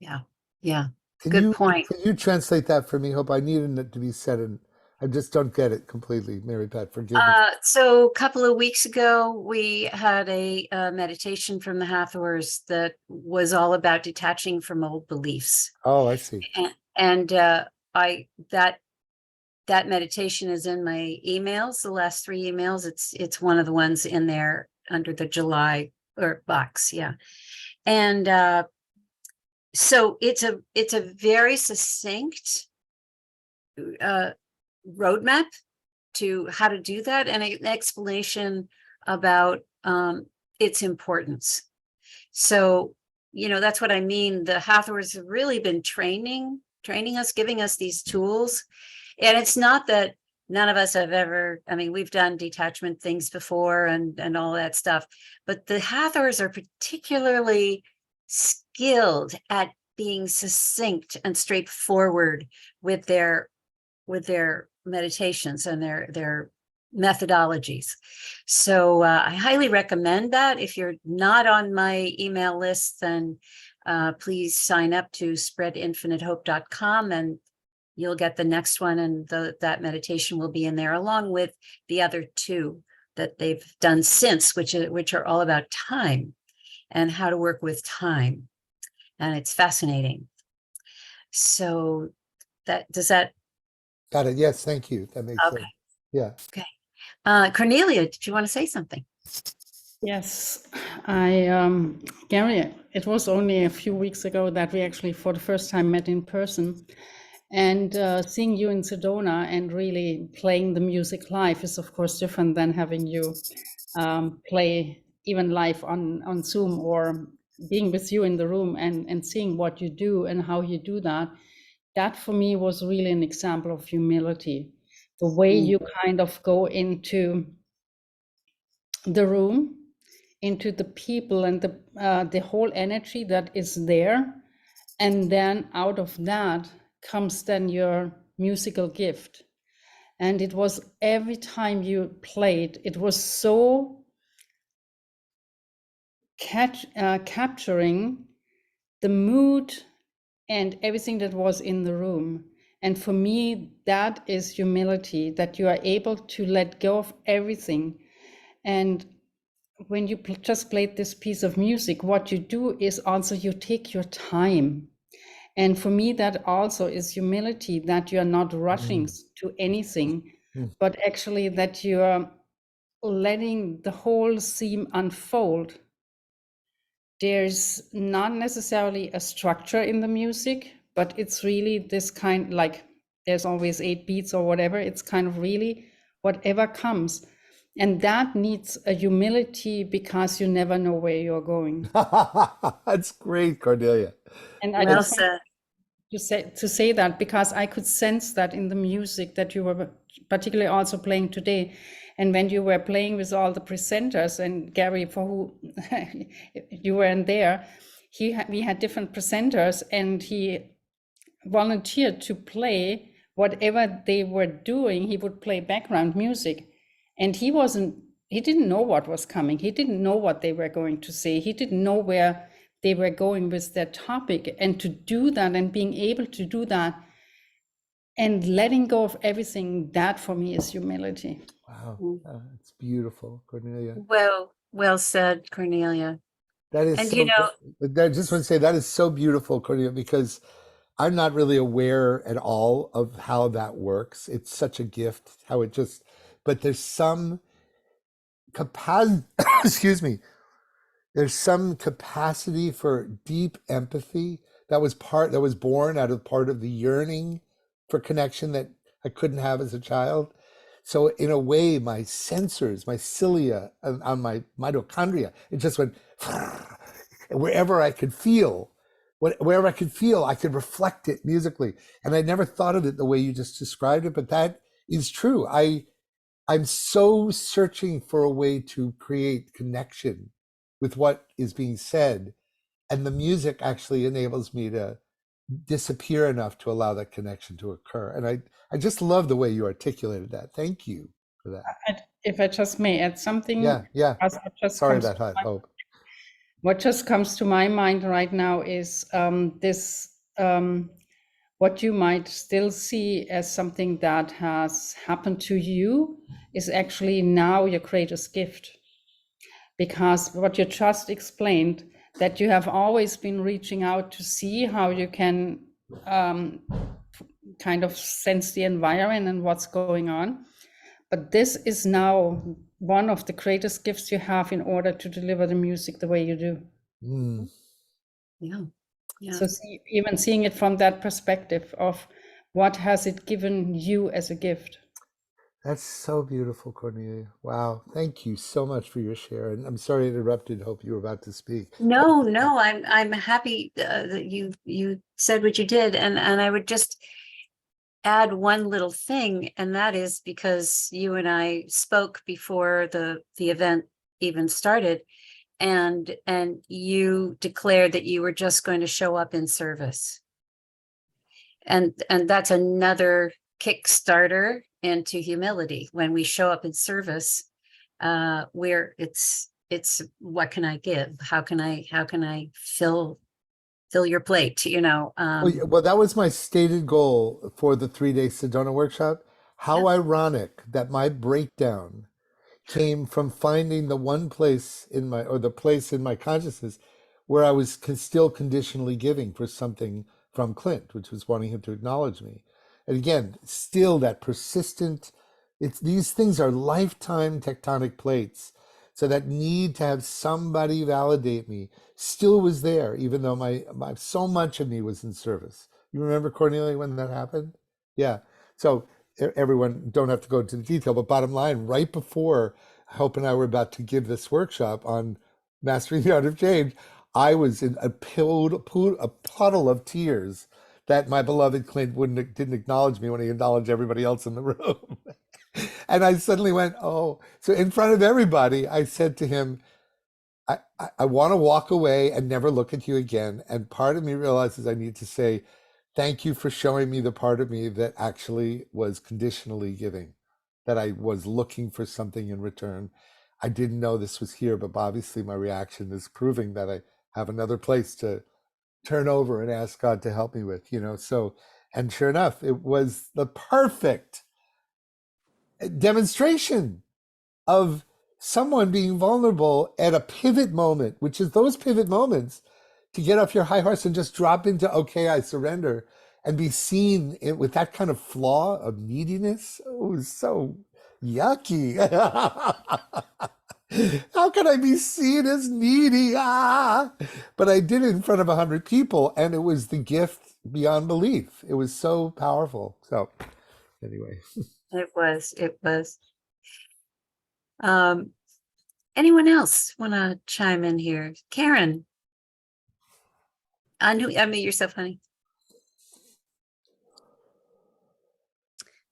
Speaker 1: Yeah. Good point.
Speaker 2: Can you translate that for me? Hope I needed it to be said, and I just don't get it completely. Mary Pat, forgive me.
Speaker 1: So a couple of weeks ago, we had a meditation from the Hathors that was all about detaching from old beliefs.
Speaker 2: Oh, I see.
Speaker 1: And that meditation is in my emails, the last 3 emails. It's one of the ones in there under the July box. Yeah. And so it's a very succinct roadmap to how to do that, and an explanation about its importance. So, that's what I mean. The Hathors have really been training us, giving us these tools. And it's not that none of us have ever, we've done detachment things before and all that stuff, but the Hathors are particularly skilled at being succinct and straightforward with their meditations and their methodologies. So I highly recommend that. If you're not on my email list, then please sign up to spreadinfinitehope.com and you'll get the next one. And that meditation will be in there along with the other 2 that they've done since, which are all about time and how to work with time. And it's fascinating. So does that
Speaker 2: Got it. Yes, thank you. That makes sense. Yeah.
Speaker 1: Cornelia, did you want to say something?
Speaker 5: Yes, Gary, it was only a few weeks ago that we actually for the first time met in person. And seeing you in Sedona and really playing the music live is, of course, different than having you play even live on Zoom, or being with you in the room and seeing what you do and how you do that. That for me was really an example of humility. The way
Speaker 1: Mm.
Speaker 5: you kind of go into the room, into the people and the whole energy that is there, and then out of that comes then your musical gift. And it was every time you played, it was so capturing the mood and everything that was in the room. And for me, that is humility, that you are able to let go of everything. And when you just played this piece of music, what you do is also you take your time. And for me, that also is humility, that you are not rushing to anything,
Speaker 2: Mm.
Speaker 5: but actually that you are letting the whole scene unfold. There's not necessarily a structure in the music, but it's really this kind, like there's always 8 beats or whatever. It's kind of really whatever comes. And that needs a humility, because you never know where you're going.
Speaker 2: That's great, Cornelia.
Speaker 5: And I
Speaker 1: Well
Speaker 5: just want
Speaker 1: said.
Speaker 5: to say that because I could sense that in the music that you were particularly also playing today. And when you were playing with all the presenters, and Gary, for who you weren't there, we had different presenters, and he volunteered to play whatever they were doing. He would play background music, and he didn't know what was coming. He didn't know what they were going to say. He didn't know where they were going with their topic. And to do that and being able to do that and letting go of everything, that for me is humility.
Speaker 2: Wow.
Speaker 1: Mm.
Speaker 2: It's beautiful, Cornelia.
Speaker 1: Well said, Cornelia.
Speaker 2: That is
Speaker 1: And
Speaker 2: so, I just want to say that is so beautiful, Cornelia, because I'm not really aware at all of how that works. It's such a gift, how it just, but there's some capacity, excuse me, there's some capacity for deep empathy that was born out of part of the yearning for connection that I couldn't have as a child. So in a way, my sensors, my cilia on my mitochondria, it just went wherever I could feel, wherever I could feel, I could reflect it musically. And I never thought of it the way you just described it, but that is true. I'm so searching for a way to create connection with what is being said. And the music actually enables me to disappear enough to allow that connection to occur. And I just love the way you articulated that. Thank you for that.
Speaker 5: If I just may add something,
Speaker 2: Yeah.
Speaker 5: as what just
Speaker 2: Sorry
Speaker 5: comes
Speaker 2: about
Speaker 5: to
Speaker 2: that,
Speaker 5: my-
Speaker 2: Hope.
Speaker 5: what just comes to my mind right now is this. What you might still see as something that has happened to you is actually now your greatest gift. Because what you just explained, that you have always been reaching out to see how you can kind of sense the environment and what's going on. But this is now one of the greatest gifts you have in order to deliver the music the way you do.
Speaker 2: Mm.
Speaker 1: Yeah. Yeah.
Speaker 5: So even seeing it from that perspective of what has it given you as a gift.
Speaker 2: That's so beautiful, Cornelia. Wow. Thank you so much for your share. And I'm sorry I interrupted. Hope you were about to speak.
Speaker 1: No, I'm happy that you said what you did, and I would just add one little thing, and that is because you and I spoke before the event even started, and you declared that you were just going to show up in service, and that's another Kickstarter into humility. When we show up in service, where it's what can I give? How can I fill your plate?
Speaker 2: Well, that was my stated goal for the 3-day Sedona workshop. How ironic that my breakdown came from finding the one place the place in my consciousness where I was still conditionally giving for something from Clint, which was wanting him to acknowledge me. And again, still that persistent, It's these things are lifetime tectonic plates. So that need to have somebody validate me still was there, even though my so much of me was in service. You remember, Cornelia, when that happened? Yeah. So everyone don't have to go into the detail, but bottom line, right before Hope and I were about to give this workshop on mastering the art of change, I was in a puddle of tears that my beloved Clint didn't acknowledge me when he acknowledged everybody else in the room. And I suddenly went, oh. So in front of everybody, I said to him, I want to walk away and never look at you again. And part of me realizes I need to say, thank you for showing me the part of me that actually was conditionally giving, that I was looking for something in return. I didn't know this was here, but obviously my reaction is proving that I have another place to turn over and ask God to help me with, So, and sure enough, it was the perfect demonstration of someone being vulnerable at a pivot moment, which is those pivot moments to get off your high horse and just drop into, okay, I surrender, and be seen with that kind of flaw of neediness. Oh, it was so yucky. How can I be seen as needy? But I did it in front of 100 people, and it was the gift beyond belief. It was so powerful. So anyway.
Speaker 1: It was. Anyone else want to chime in here? Karen, unmute yourself, honey.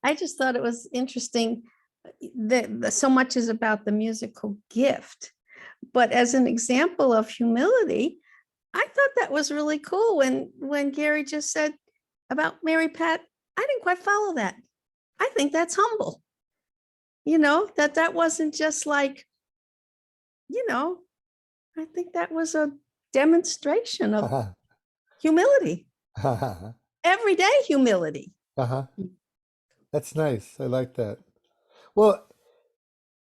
Speaker 6: I just thought it was interesting that so much is about the musical gift. But as an example of humility, I thought that was really cool when Gary just said about Mary Pat. I didn't quite follow that. I think that's humble. That wasn't just like, I think that was a demonstration of humility, everyday humility.
Speaker 2: That's nice. I like that. Well,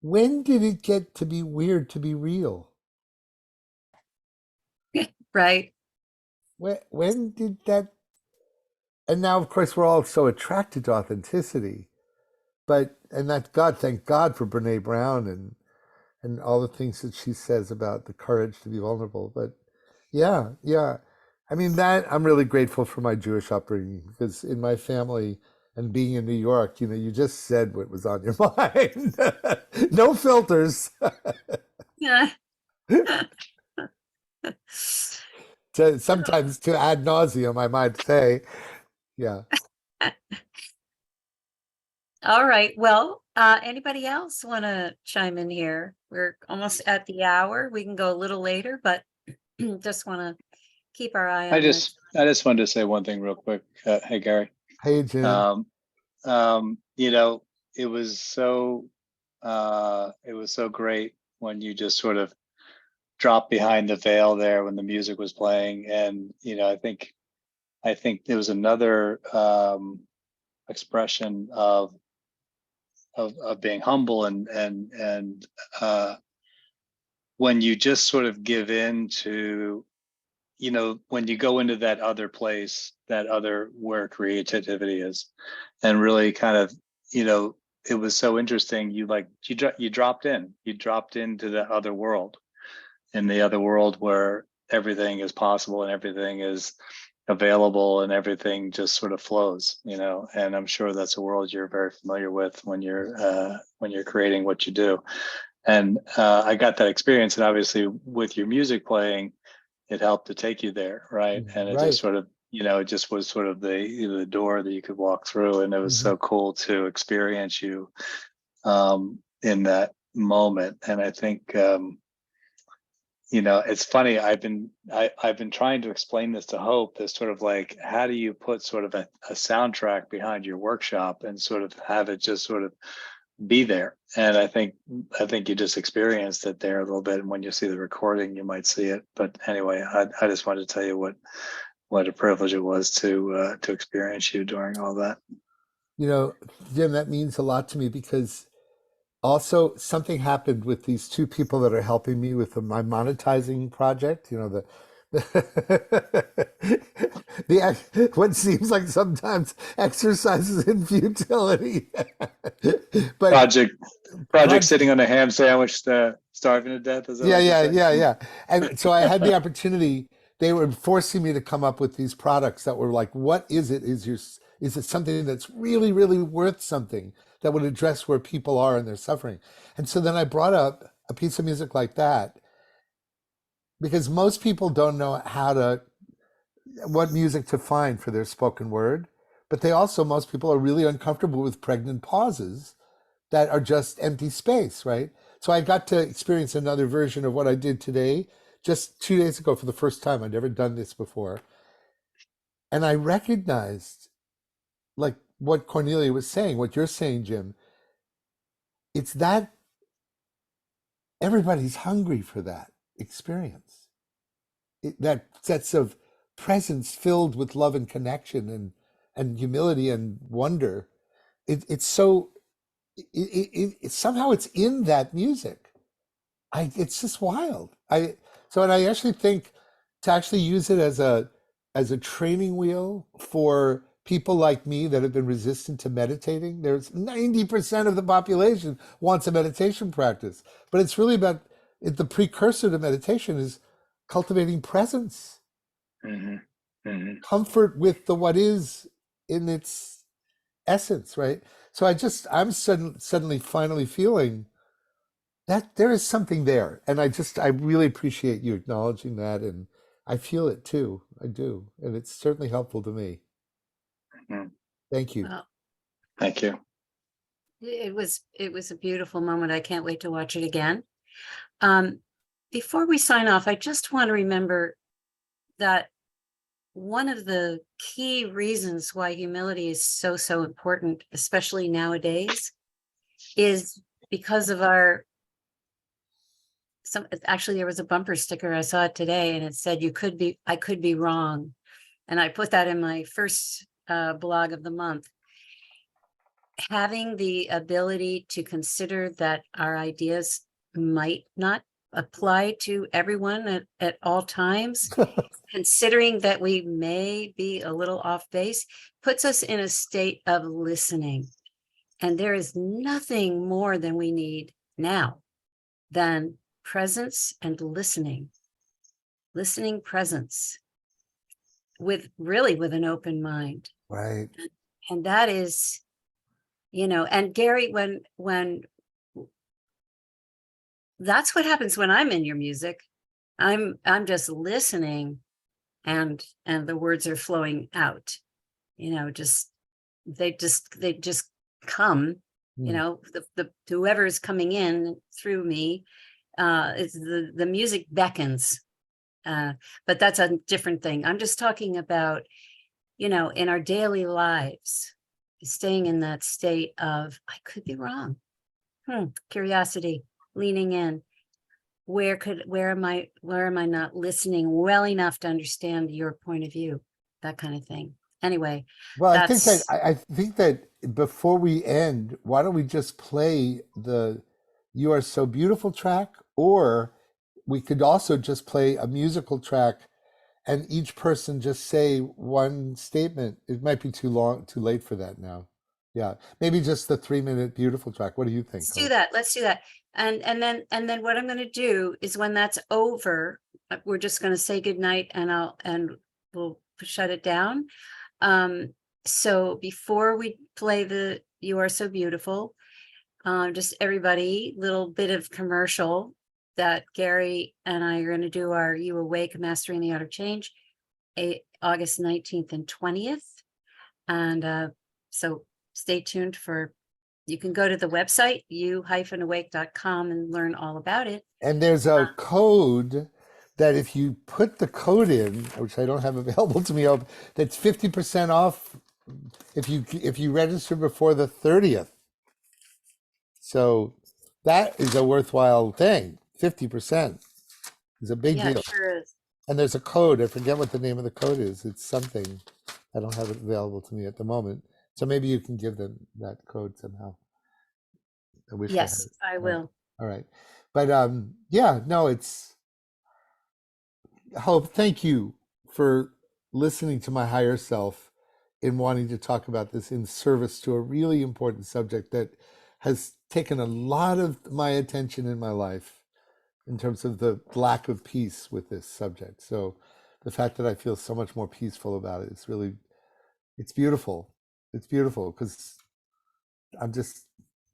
Speaker 2: when did it get to be weird to be real?
Speaker 1: Right.
Speaker 2: When did that? And now, of course, we're all so attracted to authenticity, and that thank God for Brene Brown and all the things that she says about the courage to be vulnerable. But yeah. I mean, that I'm really grateful for my Jewish upbringing, because in my family and being in New York, you just said what was on your mind. No filters.
Speaker 1: Yeah.
Speaker 2: Sometimes to ad nauseum, I might say. Yeah.
Speaker 1: All right. Well, anybody else want to chime in here? We're almost at the hour. We can go a little later, but just want to keep our eye on
Speaker 7: I just wanted to say one thing real quick. Hey, Gary.
Speaker 2: Hey, Jim.
Speaker 7: It was so great when you just sort of dropped behind the veil there when the music was playing, and I think there was another expression of being humble and when you just sort of give in to, when you go into that other place, that other where creativity is, and really kind of, it was so interesting. You dropped into the other world, in the other world where everything is possible and everything is available and everything just sort of flows, and I'm sure that's a world you're very familiar with when you're creating what you do. And I got that experience, and obviously with your music playing, it helped to take you there, right? And it just sort of, it just was sort of the door that you could walk through, and it was so cool to experience you in that moment. And I think it's funny. I've been trying to explain this to Hope. This sort of like, how do you put sort of a soundtrack behind your workshop and sort of have it just sort of be there? And I think you just experienced it there a little bit. And when you see the recording, you might see it. But anyway, I just wanted to tell you what a privilege it was to experience you during all that.
Speaker 2: Jim, that means a lot to me, because also something happened with these two people that are helping me with my monetizing project, the What seems like sometimes exercises in futility. But
Speaker 7: Project
Speaker 2: proj-
Speaker 7: sitting on a ham sandwich, starving to death. Is that
Speaker 2: yeah,
Speaker 7: what you
Speaker 2: yeah,
Speaker 7: say?
Speaker 2: yeah, yeah. And so I had the opportunity. They were forcing me to come up with these products that were like, what is it? Is it something that's really, really worth something that would address where people are and their suffering? And so then I brought up a piece of music like that because most people don't know what music to find for their spoken word, but most people are really uncomfortable with pregnant pauses that are just empty space, right? So I got to experience another version of what I did today, just 2 days ago for the first time. I'd never done this before. And I recognized, like what Cornelia was saying, what you're saying, Jim, it's that everybody's hungry for that experience. That sense of presence filled with love and connection and humility and wonder. It's so, somehow it's in that music. It's just wild. And I actually think to actually use it as a training wheel for people like me that have been resistant to meditating. There's 90% of the population wants a meditation practice, but it's really about the precursor to meditation is cultivating presence,
Speaker 7: Hmm. Hmm.
Speaker 2: comfort with the what is in its essence, right? So I'm suddenly finally feeling that there is something there. And I really appreciate you acknowledging that. And I feel it too. I do. And it's certainly helpful to me.
Speaker 7: Hmm.
Speaker 2: Thank you.
Speaker 1: Well,
Speaker 7: Thank you.
Speaker 1: it was a beautiful moment. I can't wait to watch it again. Before we sign off, I just want to remember that one of the key reasons why humility is so, so important, especially nowadays, is because of actually there was a bumper sticker, I saw it today, and it said, I could be wrong. And I put that in my first blog of the month. Having the ability to consider that our ideas might not apply to everyone at all times, considering that we may be a little off base, puts us in a state of listening. And there is nothing more than we need now than presence and listening presence with an open mind.
Speaker 2: Right.
Speaker 1: And that is, and Gary, when that's what happens when I'm in your music, I'm just listening and the words are flowing out, just they just come, the whoever is coming in through me, it's the music beckons, but that's a different thing. I'm just talking about, in our daily lives, staying in that state of, I could be wrong. Curiosity, leaning in. Where am I not listening well enough to understand your point of view? That kind of thing. Anyway,
Speaker 2: Well,
Speaker 1: that's
Speaker 2: I think that before we end, why don't we just play the "You Are So Beautiful" track, or we could also just play a musical track and each person just say one statement. It might be too late for that now. Yeah, maybe just the 3-minute beautiful track. What do you think,
Speaker 1: let's do
Speaker 2: Hope?
Speaker 1: that. Let's do that. And then what I'm going to do is when that's over, we're just going to say goodnight and we'll shut it down. So before we play the "You Are So Beautiful," just everybody, little bit of commercial that Gary and I are going to do our "You Awake, Mastering the Art of Change," August 19th and 20th. And so stay tuned you can go to the website, you-awake.com, and learn all about it.
Speaker 2: And there's a code that if you put the code in, which I don't have available to me, Hope, that's 50% off if you register before the 30th. So that is a worthwhile thing. 50% is a big
Speaker 1: Yeah,
Speaker 2: deal.
Speaker 1: it sure is.
Speaker 2: And there's a code. I forget what the name of the code is. It's something. I don't have it available to me at the moment. So maybe you can give them that code somehow. I wish I had
Speaker 1: Yes,
Speaker 2: it.
Speaker 1: I
Speaker 2: All right.
Speaker 1: will.
Speaker 2: All right. But yeah, no, Hope, thank you for listening to my higher self in wanting to talk about this in service to a really important subject that has taken a lot of my attention in my life in terms of the lack of peace with this subject. So the fact that I feel so much more peaceful about it is really, it's beautiful. It's beautiful because I'm just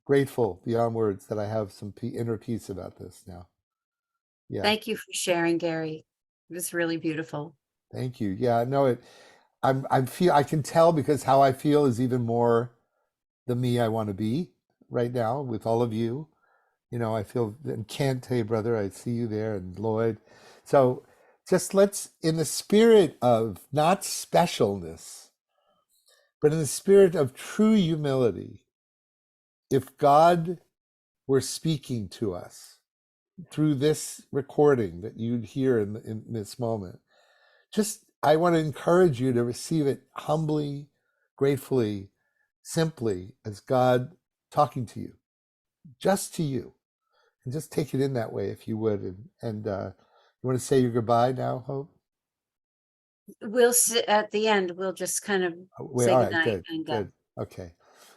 Speaker 2: grateful beyond words that I have some inner peace about this now. Yeah,
Speaker 1: Thank you for sharing, Gary. It was really beautiful.
Speaker 2: thank you. Yeah, no, I feel, I can tell because how I feel is even more the me I want to be right now with all of you. You know, I feel, and Kent, hey brother, I see you there, and Lloyd. So just let's, in the spirit of not specialness, but in the spirit of true humility, if God were speaking to us through this recording that you'd hear in this moment, just, I want to encourage you to receive it humbly, gratefully, simply as God talking to you, just to you. And just take it in that way if you would. And you want to say your goodbye now, Hope?
Speaker 1: We'll sit at the end. We'll just kind of say
Speaker 2: All right,
Speaker 1: goodnight
Speaker 2: good,
Speaker 1: and go.
Speaker 2: good. Okay.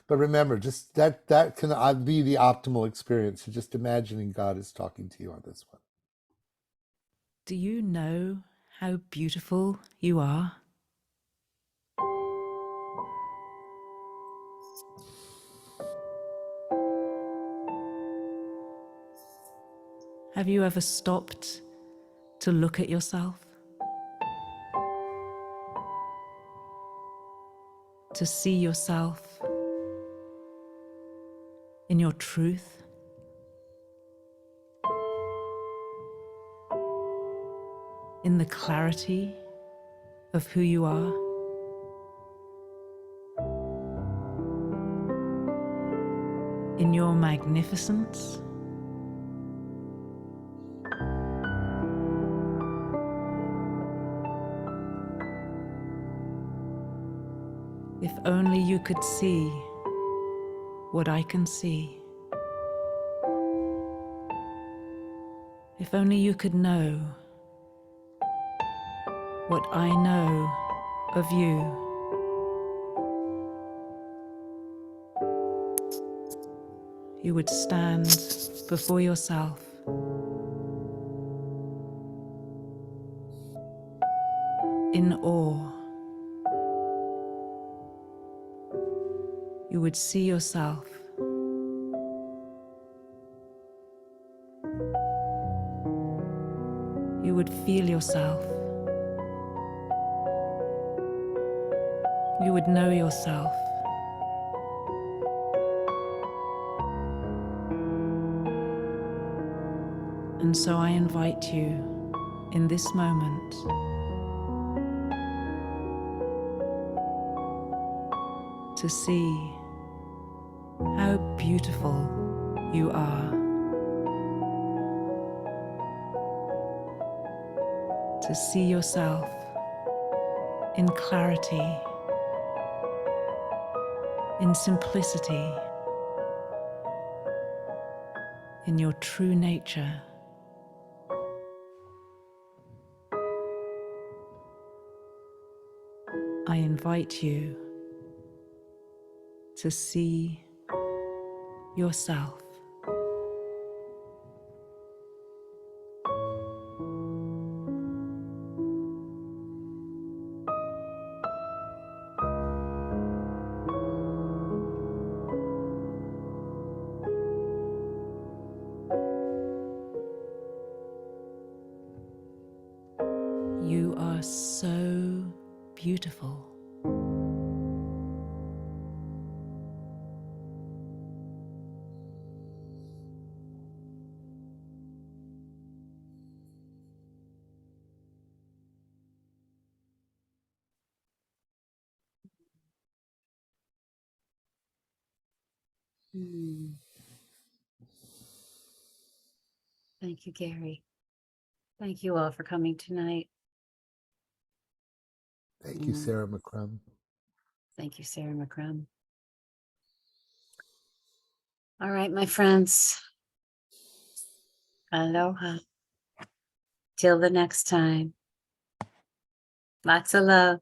Speaker 2: But remember, just that can be the optimal experience. You're just imagining God is talking to you on this one.
Speaker 8: Do you know how beautiful you are? Have you ever stopped to look at yourself? To see yourself in your truth? In the clarity of who you are? In your magnificence? If only you could see what I can see. If only you could know what I know of you. You would stand before yourself in awe. You would see yourself you would feel yourself. You would know yourself. And so I invite you in this moment to see how beautiful you are, to see yourself in clarity, in simplicity, in your true nature. I invite you to see yourself. You are so beautiful.
Speaker 1: Hmm. Thank you, Gary. Thank you all for coming tonight.
Speaker 2: Thank you, Sarah McCrum.
Speaker 1: Thank you, Sarah McCrum. All right, my friends. Aloha. Till the next time. Lots of love.